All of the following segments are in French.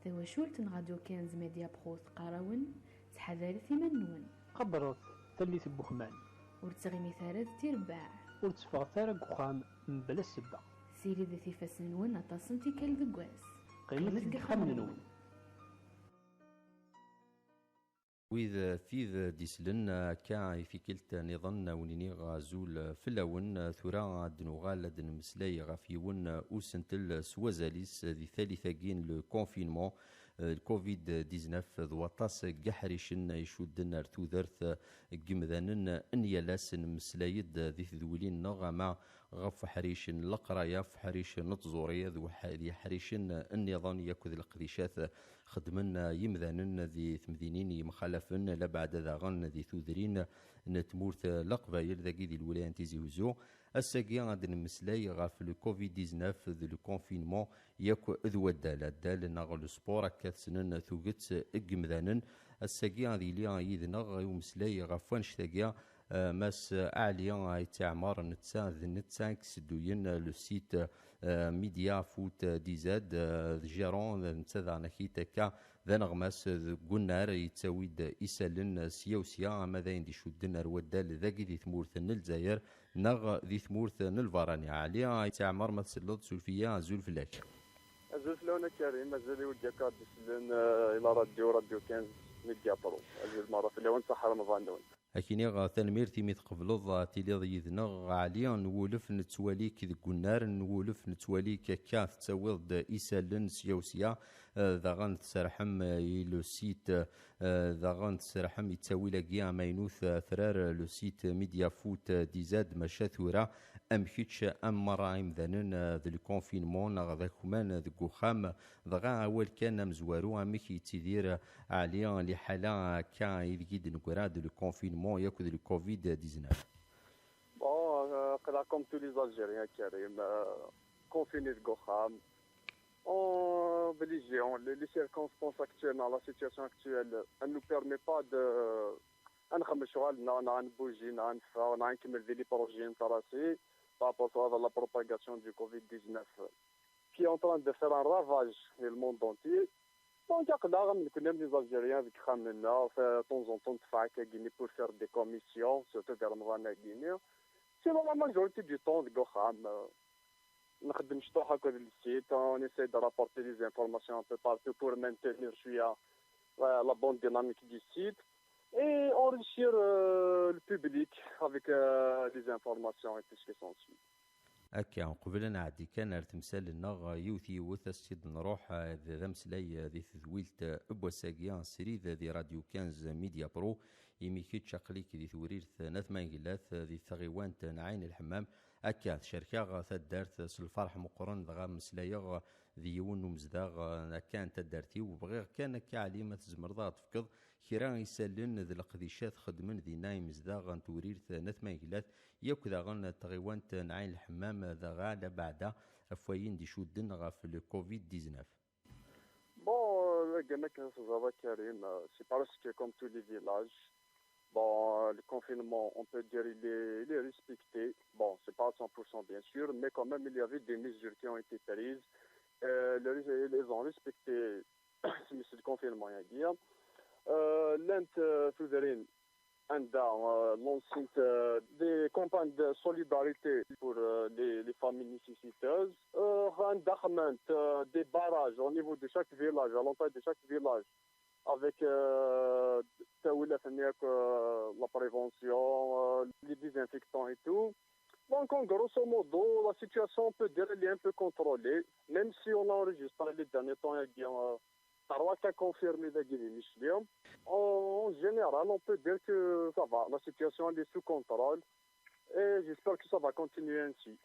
تواشولت راديو 15 ميديا برو تقراون تحذاري ثمنون قبرت ثلث بوخمان ورتغمي ثارد تيرباع ورتفغ ثارق وخام بلا السبة سيري ذي ثيفاسنون اطاسن تيكال دقواس قيمة خمنون وإذا ثيذ ديسلن كاع في كلتا نظن ونيني غازول فلاون ثورا دنوغال دن مسلاي غافيون اوسنتل سوازاليس ذي ثالثاكين لو كونفينمون الكوفيد 19 ذواطاس قحريشن يشودن ارتو ذرث قمذانن انيالاس مسلايد ذي ذولين نغما غف حريشن لقرايا في حريشن نتزوريا ذي حريشن النظام ياكذ القديشات خدمنا يمذانن ذي ثمذينين مخالفن لبعد ذاغن ذي ثوذرين نتمورث لقبايل ذاكي ذي الولايات تيزي وزو الساقي غاد نمسلاي غاف لو كوفيد 19 ذو لو كونفينمون ياكو ذو الدال ناغ سبور كاث سنن ثوغت اقمذانن الساقي غادي ليا يذنغ يمسلاي غاف وانشتاقيا ماس اعليا يتعمر نتسا ذي كسدوين لو سيت ميديا فوت ديزاد جيرون نتسا نخيتكا ذا نغماس قنار يتساويد إسالن سيوسيا ماذا يندي شودن الودال ذاكي ذي ثمورثن الجزائر نغ ذي ثمورثن الفراني عليا يتعمر ما تسلط سلفيا زول فلاك زول فلونا كريم مازال ودي كاد سلن الى راديو 15 ميديا برو زول مره في لون صح رمضان دون أكيني غا تنمير تيمي تقبلض تيليض يذنغ عليا نولف نتواليك ذي قنار نولف نتواليك كاث تسويض إسالن سيوسيا ذا غان تسرحم لو سيت ذا غان تسرحم يتساوي لقيا مينوث ثرار لو سيت ميديا فوت ديزاد مشاثورة أم كيتش أم مرايم ذنن ذي الكونفينمون غا كمان ذي قخام ذا غا أول كان مزوارو أمك يتدير عليا لحالا كا يذكيد نقراد لو كونفينمون ياكل le Covid-19. Bon, comme tous les Algériens, Karim, confinés de Gokham, en religion, les circonstances actuelles, dans la situation actuelle, elle ne nous permet pas de bouger, de projets intéressés par rapport à la propagation du Covid-19 qui est en train de faire un ravage dans le monde entier. Donc, les Algériens avec Khamena, de temps en temps, pour faire des commissions, surtout vers le Guinée. Sinon, la majorité du temps, on essaie de rapporter des informations un peu partout pour maintenir la bonne dynamique du site et enrichir le public avec des informations et tout ce qui s'ensuit. أكا قبل نعدي كان ارتمسال النغ يوثي وثسيد نروح ذا مسلاي ذي ثويلت أبوساقيا سريد ذي راديو 15 ميديا برو يميكيت شقليك ذي ثوريرث ناث مانجلات ذي ثغيوانت نعين الحمام أكا شركة ثدارت سلفرح مقرن ذغا مسلايا ذي يون ومزداغ كان تدارتي وبغير كان كعليمة زمرضات فكض كيران يسالن ذي القديشات خدمن ذي نايم مزداغ توريرث ناث مانجلات ياك ذا غن تغيوانت نعين الحمام ذا غالا بعد أفوايين دي شودن غاف le Covid-19. Bon, c'est parce que comme tous les villages, bon, le confinement, on peut dire il est respecté. Bon, c'est pas à 100% bien sûr, mais quand même il y avait des mesures qui ont été prises. Les ont respecté ce confinement, il y a dire. L'Inde souveraine lancé des campagnes de solidarité pour les familles nécessiteuses. Des barrages au niveau de chaque village, à l'entrée de chaque village, avec la prévention, les désinfectants et tout. Donc, en grosso modo, la situation, on peut dire, elle est un peu contrôlée, même si on a enregistré les derniers temps, il y a 3 cas confirmés de Guinée-Michel. En général, on peut dire que ça va, la situation elle est sous contrôle et j'espère que ça va continuer ainsi.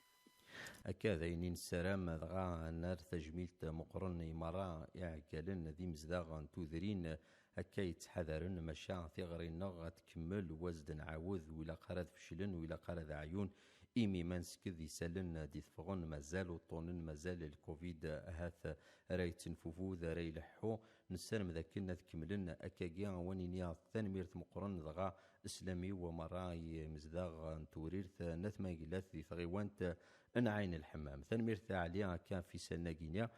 أكاد ينين السلام دغا نار تجميلت مقرن يمرا يعقلن ذي مزداغ توذرين هكا يتحذرن مشا ثغري نغ تكمل وزد عاوذ ولا قراد فشلن ولا قراد عيون إيمي مانسك ذي سلن دي ثفغن مازال وطونن مازال الكوفيد هاث راي تنفوفو ذا راي لحو نسالم ذاكنا تكملن أكاقيا وانينيا ثانميرت مقرن دغا إسلامي ومراي مزداغ توريرث نثما قلات ذي ثغيوانت أنعين الحمام ثانميرث عليا كان في سنة غينيا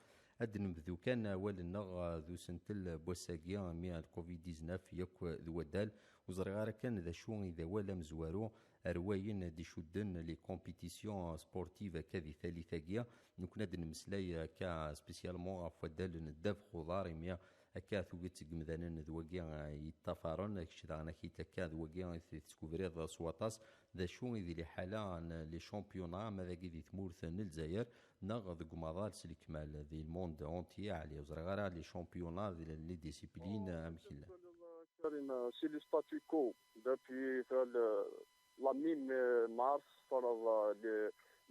أد نبذو كان والنا ذو سنتل بوساقيا مع الكوفيد 19 ياك ذو الدال وزرغارا كان ذا شو إذا ولا مزوارو رواين دي شدن لي كومبيتيسيون سبورتيف كذي ثالثاقيا نكون هاد المسلاي كا سبيسيالمون فدال نداف خضار ميا هكا ثوقت قمذانا ذوقيا يتفارن كشدانا كي تكا ذوقيا تسكوفريض سواطاس ذا شو ذي لي حالا لي شامبيونا ماذا كي تمورث الجزائر ناغ ذوق مضال سلكمال ذي الموند اونتي على وزرغارا لي شامبيونا ذي لي ديسيبلين امكيلا C'est le statu quo depuis la mi-mars par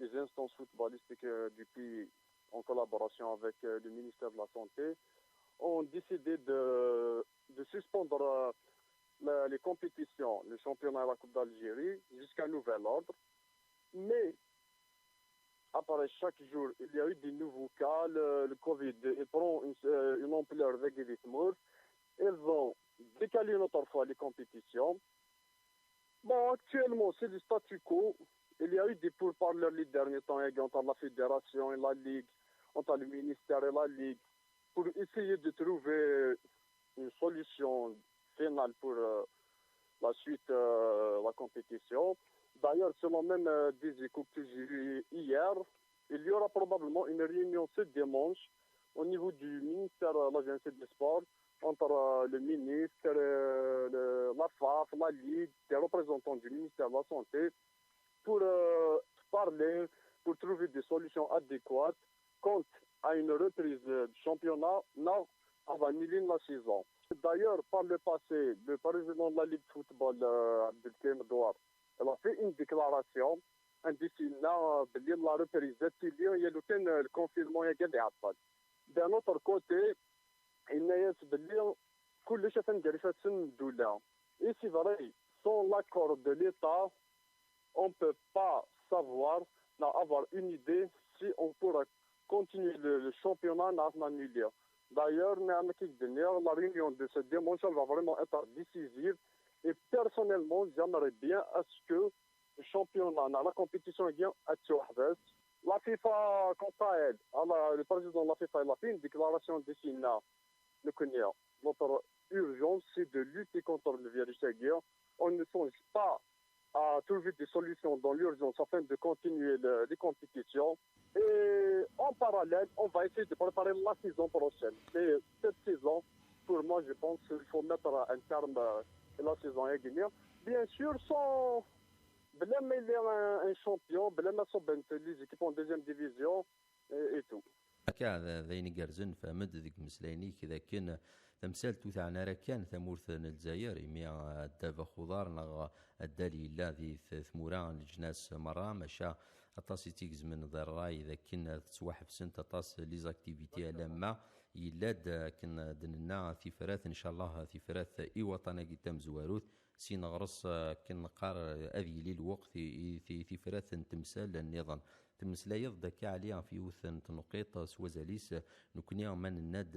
les instances footballistiques du pays en collaboration avec le ministère de la Santé ont décidé de suspendre les compétitions, le championnat et la Coupe d'Algérie jusqu'à nouvel ordre. Mais après chaque jour, il y a eu des nouveaux cas. Le Covid il prend une ampleur végétative. Ils ont décalé une autre fois les compétitions. Bon, actuellement, c'est du statu quo. Il y a eu des pourparlers les derniers temps entre la fédération et la ligue, entre le ministère et la ligue, pour essayer de trouver une solution finale pour la suite de la compétition. D'ailleurs, selon même des échos que j'ai eu hier, il y aura probablement une réunion ce dimanche au niveau du ministère de l'Agence des Sports entre le ministre, la FAF, la Ligue, des représentants du ministère de la Santé pour parler, pour trouver des solutions adéquates quant à une reprise du championnat avant la saison. D'ailleurs, par le passé, le président de la Ligue de football, Abdelkarim Douar, elle a fait une déclaration indiquant que la reprise de Tilly, il y a le confinement. D'un autre côté, il y a كل شيء تندير فيه الدولة. Et c'est vrai, sans l'accord de l'État, on ne peut pas savoir, avoir une idée si on pourra continuer le championnat national. D'ailleurs, la réunion de ce dimanche va vraiment être décisive. Et personnellement, j'aimerais bien à ce que le championnat, la compétition vient à Tchouahbès. La FIFA, quant à elle, le président de la FIFA, il a fait une déclaration destinée. Notre urgence, c'est de lutter contre le virus aiguë. On ne songe pas à trouver des solutions dans l'urgence afin de continuer les compétitions. Et en parallèle, on va essayer de préparer la saison prochaine. Et cette saison, pour moi, je pense qu'il faut mettre un terme à la saison aiguë. Bien sûr, sans blâmer un champion, blâmer les équipes en deuxième division et tout. هكا ذين قرزن فمد ذيك مسلايني كذا كان تمثال توثعنا راه كان ثمورث الجزائر ميا الدافا خضار نغ الدالي لا ذي ثمورا الجناس مرة مشا اطاسي تيكز من ضراي اذا كنا تسواحف سنت اطاس لي زاكتيفيتي لما يلاد كنا دننا في فراث ان شاء الله في فراث اي وطنا قدام زواروث سي نغرس كنقار اذي لي الوقت في فراث تمثال النظام تمسلايض داك عليا في وثن تنقيط سوازاليس نكونيا من الناد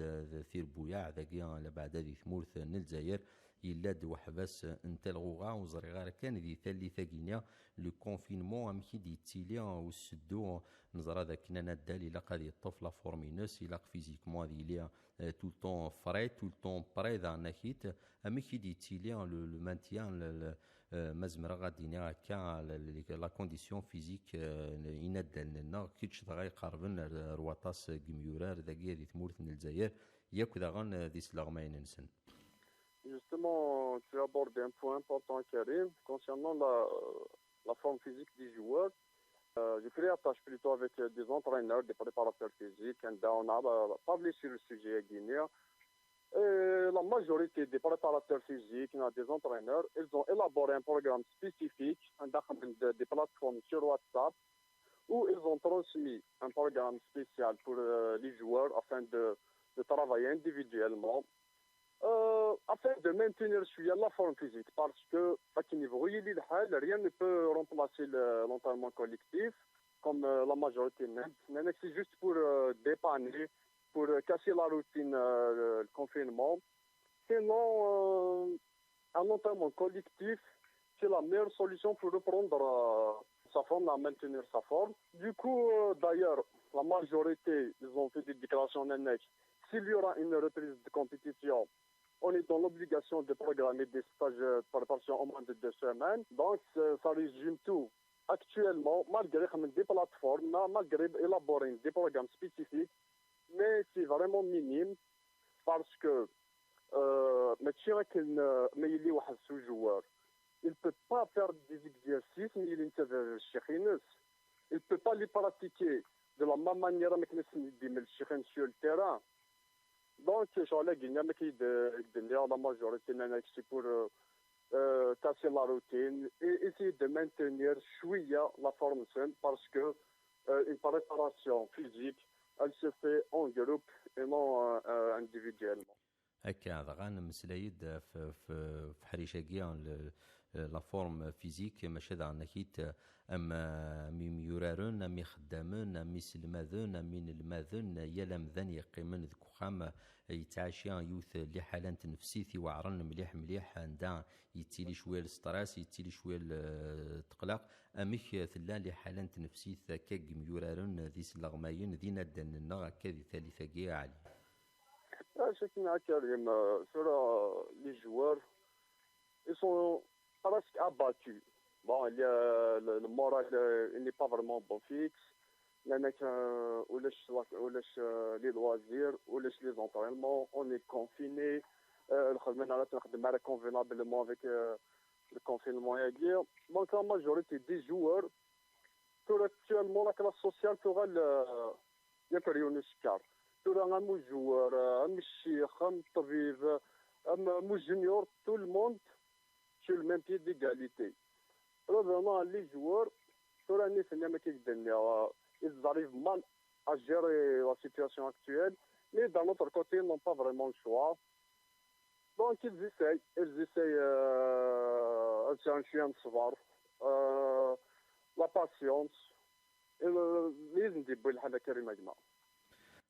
ثير بويا ذاكيا على بعد هذه ثمورث الجزائر يلاد وحباس انت الغوغا وزرغار كان ذي ثالثة كينيا لو كونفينمون امكي دي تيليا وسدو نزرا ذاك نادال الى قادي الطفله فورمينوس الى فيزيكمون هذه ليا تو طون فري تو طون بري ذا ناكيت امكي دي تيليا لو مانتيان مازمرا غادي هكا لا كونديسيون فيزيك ينادل لنا كيتش دغا يقربن رواطاس كميورار ذاكيا دي ثمورث الجزائر ياك ذا غان دي سلاغماين نسن. Justement, tu abordes un point important, Karim, concernant la forme physique des joueurs. J'ai pris attache plutôt avec des entraîneurs, des préparateurs physiques. On a parlé sur le sujet à Guinée. La majorité des préparateurs physiques, des entraîneurs, ils ont élaboré un programme spécifique, des plateformes sur WhatsApp, où ils ont transmis un programme spécial pour les joueurs afin de travailler individuellement. Afin de maintenir la forme physique, parce que rien ne peut remplacer l'entraînement collectif, comme la majorité même. C'est juste pour dépanner, pour casser la routine, le confinement. Sinon, un entraînement collectif, c'est la meilleure solution pour reprendre sa forme, à maintenir sa forme. Du coup, d'ailleurs, la majorité, ils ont fait des déclarations annexes. S'il y aura une reprise de compétition, on est dans l'obligation de programmer des stages de préparation au moins de 2 semaines. Donc, ça résume tout. Actuellement, malgré des plateformes, malgré élaborer des programmes spécifiques, mais c'est vraiment minime parce que mais il y a un sous-joueur. Il ne peut pas faire des exercices, mais il ne peut pas les pratiquer de la même manière que sur le terrain. Donc, la majorité c'est pour casser la routine et essayer de maintenir la forme saine parce que une préparation physique, elle se fait en groupe et non individuellement. هكا غان مسلايد في حريشه كيا لا فورم فيزيك ماشي ذا نكيت اما ميورارون مي خدامون مي سلماذون من الماذون يلا مذن يقيمن ذك خام يتعاشيا يوث اللي حاله نفسيتي وعرن مليح مليح عندها يتيلي شويه الستراس يتيلي شويه التقلق اميك ثلا اللي حاله نفسيت كاك ميورارون ذي سلغماين ذي ندن كذي ثالثه كيا علي. Les joueurs, ils sont presque abattus. Bon, le moral il n'est pas vraiment bon fixe. Les loisirs, les entraînements, on est confiné. Convenablement avec le confinement. Donc la majorité des joueurs, actuellement la classe sociale sera le période. Un joueur, un chef, un tabib, un junior, tout le monde sur le même pied d'égalité. Revenons les joueurs, ils arrivent mal à gérer la situation actuelle, mais d'un autre côté, ils n'ont pas vraiment le choix. Donc ils essayent c'est un chien de savoir, la patience, et les indéboules à la Karimagma.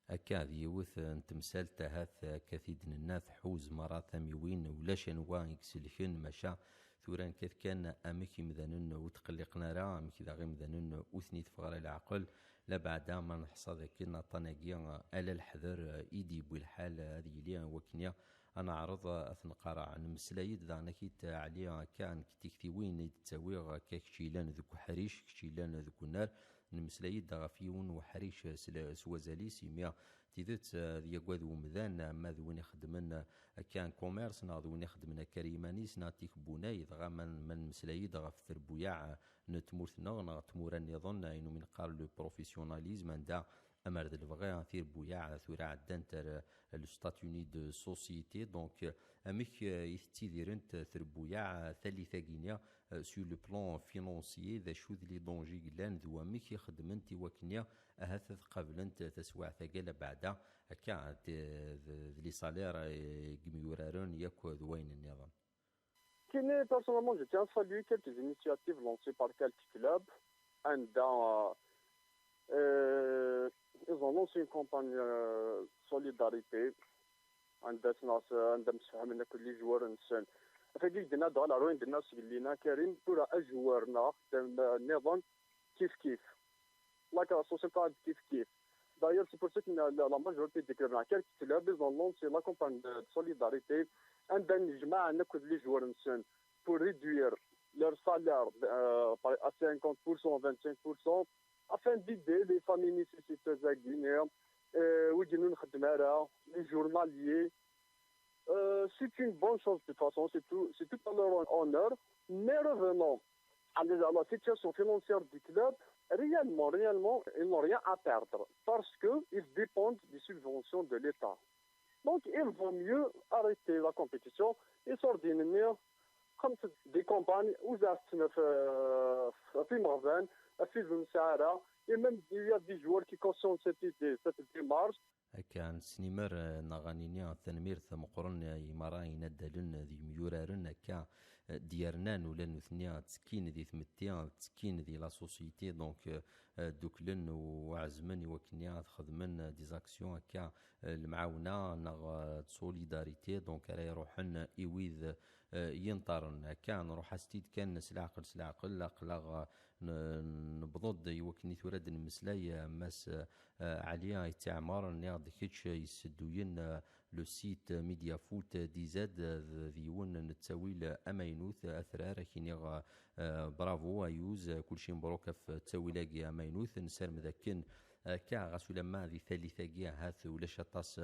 هكا يوث تمثال تهاث كثيد الناس حوز مرات ميوين ولا شنوا يكسلكن مشا ثوران كيف كان امك مذنن وتقلقنا راه امك ذا غير مذنن وثني تفغر العقل لا بعد ما نحصى ذاك طناقيا الا الحذر ايدي بالحال هذه لي وكنيا انا عرض اثنقرا عن مسلايد ذا نكيت عليا كان كتيكتي وين تساوي كاكشيلان ذوك حريش كشيلان ذوك النار نمسلايد غافيون وحريش سوازالي سيميا تيدت ذي قواد ومذان ما ذوين يخدمن كان كوميرس نا ذوين يخدمن كريمانيس نا تيك بوناي ذغا من مسلايد غاف ثربوياع نتمورث نغ تمورا يظن انه من قال لو بروفيسيوناليزم عندها امر ذا البغاء ثير بوياع ثورا عدان لو ستاتوني دو سوسيتي دونك اميك يثتيذيرنت ثربوياع ثالثه غينيا سور لو بلان فينونسيي ذا شو ذي دونجي قلان ذو اميك يخدمنتي وكنيا هاث قبلنت تسوع ثقيله بعدا هكا لي سالير كميورارون ياكو ذوين النظام. Personnellement, je tiens à saluer quelques initiatives lancées par quelques clubs. Ils ont lancé une campagne solidarité. عندهم سهم كل جوار نسان. فكيك دينا دغال روين دينا سجلينا كريم كل أجوارنا النظام كيف. La société كيف. D'ailleurs, c'est pour ça que la majorité des clubs, quelques clubs, ils ont lancé la campagne de solidarité. عندنا نجمع ناخذ لي جوار نسان pour réduire leur salaire à 50%, 25%, afin d'aider les familles nécessiteuses à Guinée, les journaliers. C'est une bonne chose de toute façon, c'est tout à leur honneur. Mais revenons à la situation financière du club, réellement, ils n'ont rien à perdre parce qu'ils dépendent des subventions de l'État. Donc, il vaut mieux arrêter la compétition et s'ordonner comme des campagnes où et même il y a des joueurs qui consomment cette démarche. كان سنيمر نغانينيا تنمير ثم قرن يمراي ندلن ذي ميورارن كا ديارنان ولا نثنيا تسكين ذي ثمتيا تسكين ذي لا سوسيتي دونك دوكلن وعزمن وكنيا خدمن ديزاكسيون كا المعاونه نغ سوليداريتي دونك راه يروحن ايويذ ينطرن كان نروح استيد كان سلعقل لا قلاغ نبضض يوكني تورد المسلاي ماس عليا يتعمر نيغ كيتش يسدوين لو سيت ميديا فوت دي زاد ذيون نتساويل امينوث اثرار كينيغ برافو ايوز كلشي مبروك في تساويلاكي امينوث نسال مذاكن كاع غاسو لما ذي ثالثة كيا هاث ولا شطاس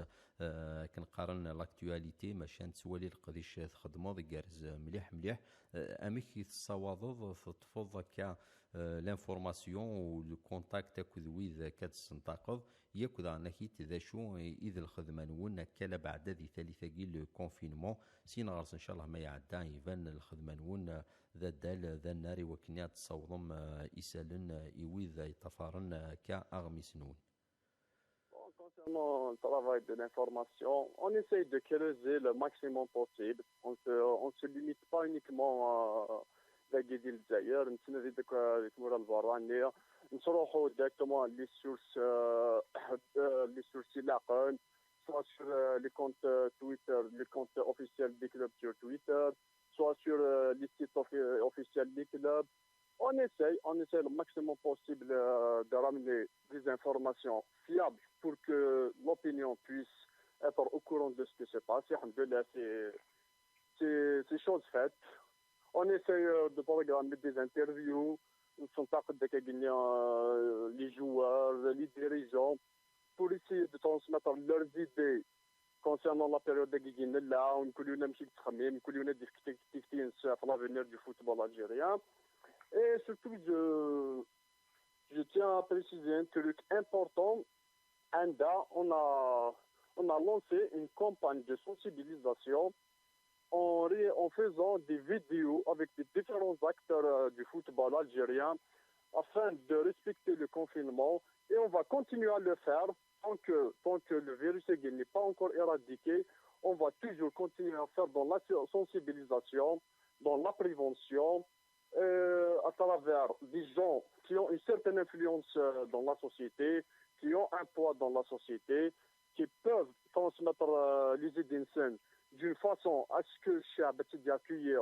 كنقارن لاكتواليتي ماشان تسوالي القديش تخدمو كارز مليح مليح اميك تصاوض تطفض كا لانفورماسيون و كونتاكت اكد ويذ كتستنتقض ياكد انك ذا شو اذا الخدمه نون كلا بعد ذي ثالثه كي كونفينمون سين غرس ان شاء الله ما يعدى يبان الخدمه نون ذا الدال ذا النار وكنيات تصوضم يسالن يويذ يطفارن كاغمس نون. Concernant le travail de l'information, on essaye de creuser le maximum possible. On se limite pas uniquement à la Guédil d'ailleurs. نروحوا directement les sources لقن soit sur les comptes Twitter, les comptes officiels des clubs sur Twitter, soit sur les sites officiels des clubs. On essaie le maximum possible de ramener des informations fiables pour que l'opinion puisse être au courant de ce qui se passe. Alhamdoulilah, c'est chose faite. On essaie de programmer des interviews. Nous sommes pas les joueurs, les dirigeants, pour essayer de transmettre leurs idées concernant la période de Guiguine là, on connaît l'avenir du football algérien. Et surtout, je tiens à préciser un truc important. On a lancé une campagne de sensibilisation en faisant des vidéos avec les différents acteurs du football algérien afin de respecter le confinement. Et on va continuer à le faire tant que le virus n'est pas encore éradiqué. On va toujours continuer à faire dans la sensibilisation, dans la prévention, à travers des gens qui ont une certaine influence dans la société, qui ont un poids dans la société, qui peuvent transmettre les idées saines d'une façon à ce que Chab puisse accueillir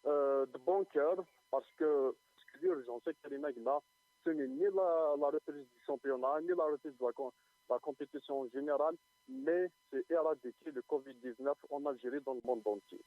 de bon cœur, parce que l'urgence, c'est que les Magna, ce n'est ni la reprise du championnat, ni la reprise de la compétition générale, mais c'est éradiquer le Covid-19 en Algérie, dans le monde entier.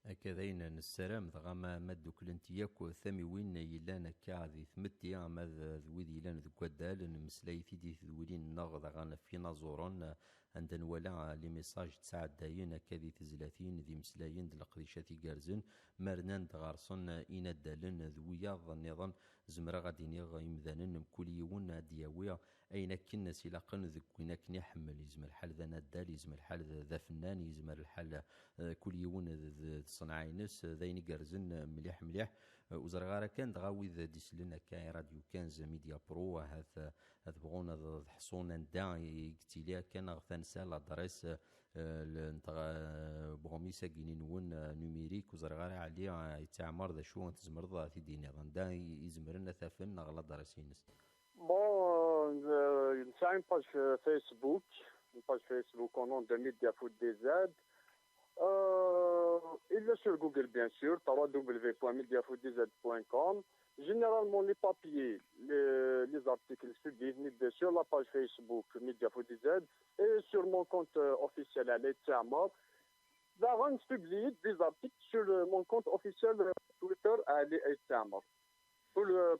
هكذاين السلام ضغما مدو كلنتياك ثمي وين يلان كاذي ثمتي ماذ ذويدي يلان ذو كدال نمسلاي ثيدي ذويدين نغض غانا في نازورون عندن ولا لي ميساج تساعد داين كذي تزلاتين ذي مسلايين دلقديشاتي كارزن مرنان دغارصن إنا دالن ذويا النظام زمرا غادي نيغ يمذانن مكوليون دياويا أين كنا سلاقن ذكوينا كني حمل يزمر الحال ذا ندال يزمر الحال ذا فنان يزمر الحال كوليون صنعينس ذاين كارزن مليح مليح وزرغارا كان دغاوي ذا ديسلنا كاي راديو كانز ميديا برو هذا بغونا حصونا دا يكتيليا كان غثانسا لادريس بغوميسا كينين ون نوميريك وزرغارا عليا يتعمر ذا شو تزمر ذا في ديني دا يزمرنا ثافن غلا درسينس. Bon, c'est une page Facebook au nom de Media Foot DZ. Il est sur Google, bien sûr, www.mediafootdz.com. Généralement, les papiers, les articles suivent sur la page Facebook Media Foot DZ et sur mon compte officiel à l'Etsamar. D'avant, je publie des articles sur mon compte officiel Twitter à l'Etsamar.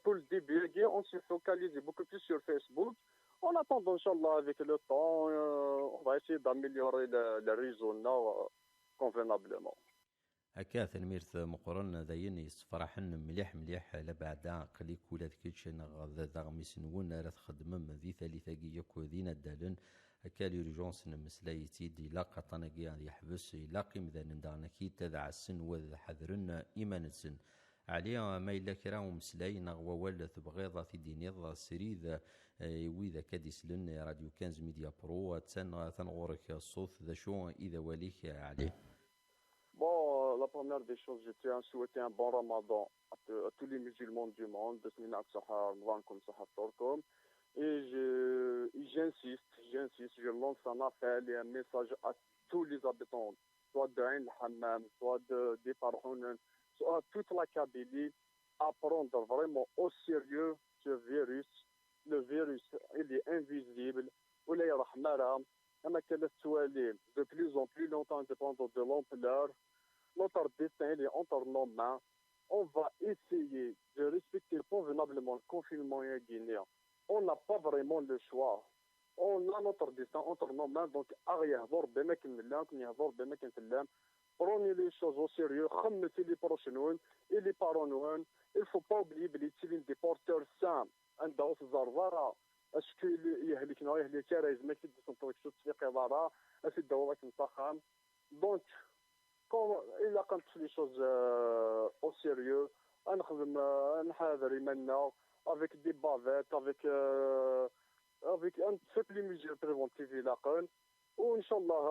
Pour le début, on se focalise beaucoup plus sur Facebook. En attendant, Inch'Allah, avec le temps, on va essayer d'améliorer le réseau convenablement. هكا ثنميرث مقرن ذاين يصفرحن مليح مليح لبعدا قليك ولا ذكيتش ذا غميس نون راه تخدم ذي ثالثه كياك ذينا دالن هكا ليرجونس نمسلايتي دي لاقا طنقيا يحبس يلاقي مذان دانا كي تدع السن وذ حذرن ايمان السن عليا ما إلا كرا ومسلاي نغوا ولا تبغيض في دينيض سريد وإذا كاديس لن راديو كانز ميديا برو تنغورك الصوت ذا شو إذا وليك عليه. Bon, la première des choses, je tiens à souhaiter un bon ramadan à tous les musulmans du monde, et j'insiste, je lance un appel et un message à tous les habitants, soit de Ain el-Hammam, soit des Farhounen, soit toute la Kabylie, à prendre vraiment au sérieux ce virus. Le virus, il est invisible. ولا يرحم مرة أما كانت توالي de plus en plus longtemps dépendant de l'ampleur. Notre destin il est entre nos mains. On va essayer de respecter convenablement le confinement guinéen. On n'a pas vraiment le choix. On a notre destin entre nos mains, donc يهضر بما كان اللام يهضر بما كان اللام. Prenez les choses au sérieux, خمسي les prochains et les parents. Il ne faut pas oublier que les des porteurs sains عندهم في الزرزرة اسكو يهلكنا يهلك رايز ما كيدوز نطوكسو في قضارة اسي الدوات نطخام دونك كون الا كانت لي شوز او سيريو نخدم نحاذر يمنا افيك دي بافيت افيك ان toutes les mesures préventives يلاقن وان شاء الله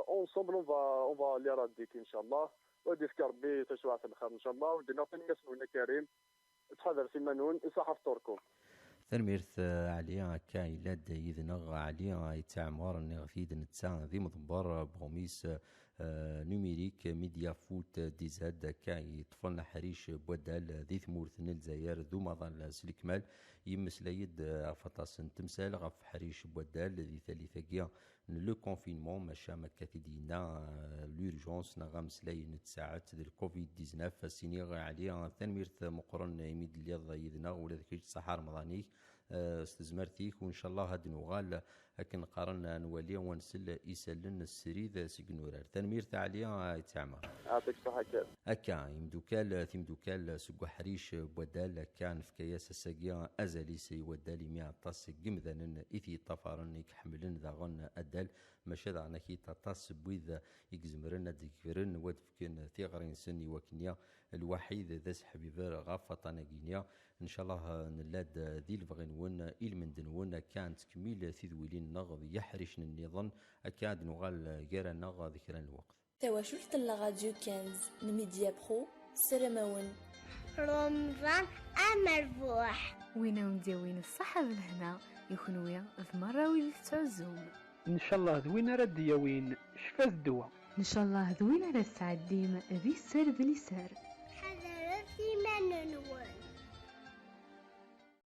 اونسومبل اون فا لي راديك ان شاء الله وديك ربي تشوع في الخير ان شاء الله ودينا في الناس كريم تحضر سيمانون يصحف تركم تنميرث عليا كايلاد يذنغ عليا يتعمر نغفيد نتسا ذي مضبر بغميس نوميريك ميديا فوت ديزاد كاي طفلنا حريش بودال ذي ثمورث الجزائر ذو مظل سلكمال يمس لايد فطاس تمثال غف حريش بودال ذي ثالثة لو كونفينمون ماشا مكاثي دينا لورجونس نغامس لاي نتساعات ذي الكوفيد 19 سينيغ عليا تنميرث مقرن يميد اليض يذنا ولا ذكيج صحار مضانيك استزمرتيك وان شاء الله هاد نوغال لكن قارنا نولي ونسل يسلن السريد سيغنورار تنمير تعليا يتعمر يعطيك الصحة أكا يمدوكال سقو حريش بودال كان في كياس الساقيا أزالي سي ودالي ميع طاس قمذن إثي طفارن يكحملن ذاغن أدال ماشا دعنا كي تطاس بويذ يكزمرن ديكفرن ودفكن ثيغرين سني وكنيا الوحيد ذا سحبيبر غافطانا كينيا إن شاء الله نلاد ذي الفغنون إلمندنون كانت كميل ثيذويلين نغض يحرش النظام أكاد نغال غير نغ ذكرا الوقت تواشرت راديو 15 نميديا برو سلامون رمضان أمربوح وين نديوين الصحة بالهنا يخنويا ثمرة ويدي تعزوم ان شاء الله ذوين رد يوين شفاز الدواء ان شاء الله ذوين على السعديم ذي السر بلي سر حضرتي من نور